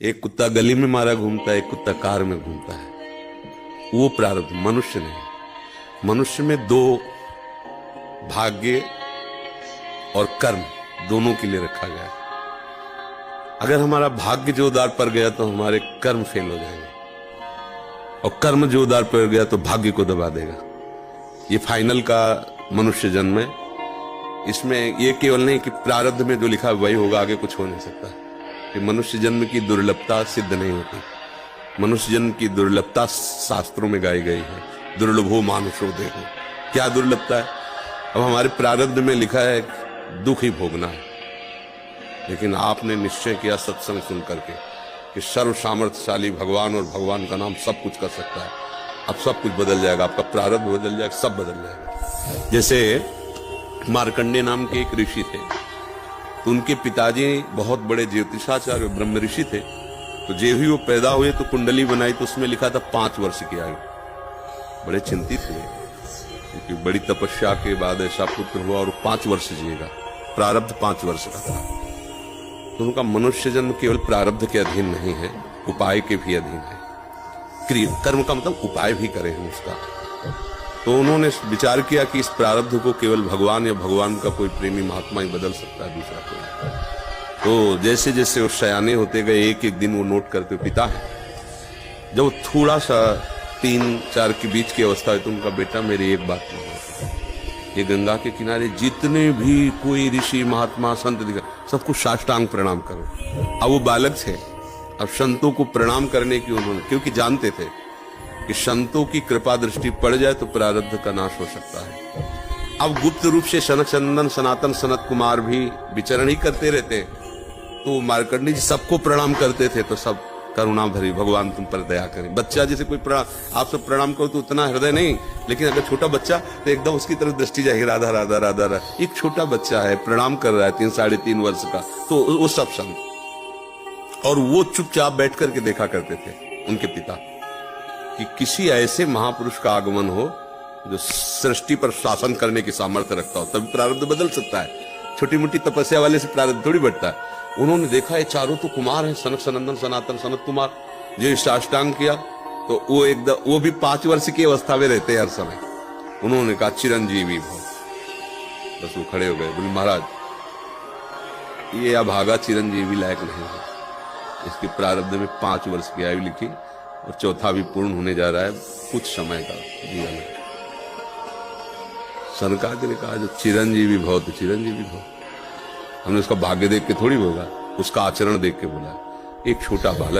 एक कुत्ता गली में मारा घूमता है, एक कुत्ता कार में घूमता है। वो प्रारब्ध, मनुष्य नहीं। मनुष्य में दो, भाग्य और कर्म, दोनों के लिए रखा गया है। अगर हमारा भाग्य जोरदार पड़ गया तो हमारे कर्म फेल हो जाएंगे, और कर्म जोरदार पड़ गया तो भाग्य को दबा देगा। ये फाइनल का मनुष्य जन्म है। इसमें ये केवल नहीं कि प्रारब्ध में जो लिखा है वही होगा, आगे कुछ हो नहीं सकता। कि मनुष्य जन्म की दुर्लभता सिद्ध नहीं होती। मनुष्य जन्म की दुर्लभता शास्त्रों में गाई गई है। दुर्लभो मानुषो देहो। क्या दुर्लभता है? अब हमारे प्रारब्ध में लिखा है दुख ही भोगना है, लेकिन आपने निश्चय किया सत्संग सुन करके कि सर्व सामर्थ्यशाली भगवान, और भगवान का नाम सब कुछ कर सकता है। अब सब कुछ बदल जाएगा, आपका प्रारब्ध बदल जाएगा, सब बदल जाएगा। जैसे मार्कंडेय नाम के एक ऋषि थे, तो उनके पिताजी बहुत बड़े ज्योतिषाचार्य ब्रह्म ऋषि थे। तो जब ही वो पैदा हुए तो कुंडली बनाई, तो उसमें लिखा था 5 वर्ष की आयु। बड़े चिंतित हुए, क्योंकि बड़ी तपस्या के बाद ऐसा पुत्र हुआ और 5 वर्ष जिएगा। प्रारब्ध 5 वर्ष का था। तो उनका मनुष्य जन्म केवल प्रारब्ध के अधीन नहीं है, उपाय के भी अधीन है। कर्म का मतलब उपाय भी करें हम उसका। तो उन्होंने विचार किया कि इस प्रारब्ध को केवल भगवान या भगवान का कोई प्रेमी महात्मा ही बदल सकता है, दूसरा कोई। तो जैसे जैसे वो सयाने होते गए, एक एक दिन वो नोट करते, पिता है जब वो थोड़ा सा 3-4 के बीच की अवस्था है, तो उनका बेटा मेरी एक बात मानो, ये गंगा के किनारे जितने भी कोई ऋषि महात्मा संत दिखा, सबको साष्टांग प्रणाम करो। अब वो बालक थे, अब संतों को प्रणाम करने की उन्होंने, क्योंकि जानते थे कि संतों की कृपा दृष्टि पड़ जाए तो प्रारब्ध का नाश हो सकता है। अब गुप्त रूप से सनक चंदन सनातन सनत कुमार भी विचरण ही करते रहते, तो मार्कंडेय जी सबको प्रणाम करते थे। तो सब करुणा भरी, भगवान तुम पर दया करें। बच्चा जैसे कोई आप सब प्रणाम करो तो उतना हृदय नहीं, लेकिन अगर छोटा बच्चा तो एकदम उसकी तरफ दृष्टि जाएगी, राधा राधा राधा राधा। एक छोटा बच्चा है, प्रणाम कर रहा है 3-3.5 वर्ष का, तो वो सब संत, और वो चुपचाप बैठ करके देखा करते थे उनके पिता कि किसी ऐसे महापुरुष का आगमन हो जो सृष्टि पर शासन करने की सामर्थ्य रखता हो, तभी प्रारब्ध बदल सकता है। छोटी मोटी तपस्या वाले से प्रारब्ध थोड़ी बढ़ता है। उन्होंने देखा ये चारों तो कुमार हैं, सनक सनंदन सनातन सनत कुमार। जो साष्टांग किया तो वो एकदम, वो भी 5 वर्ष की अवस्था में रहते हैं हर समय। उन्होंने कहा चिरंजीवी भव। बस वो खड़े हो गए, बोले महाराज ये अभागा चिरंजीवी लायक नहीं है। इसके प्रारब्ध में 5 वर्ष की आयु लिखी, और चौथा भी पूर्ण होने जा रहा है, कुछ समय का जीवन है। सनकादिक ने कहा जो चिरंजीवी भव, तो चिरंजीवी भव। हमने उसका भाग्य देख के थोड़ी बोला, उसका आचरण देख के बोला। एक छोटा बालक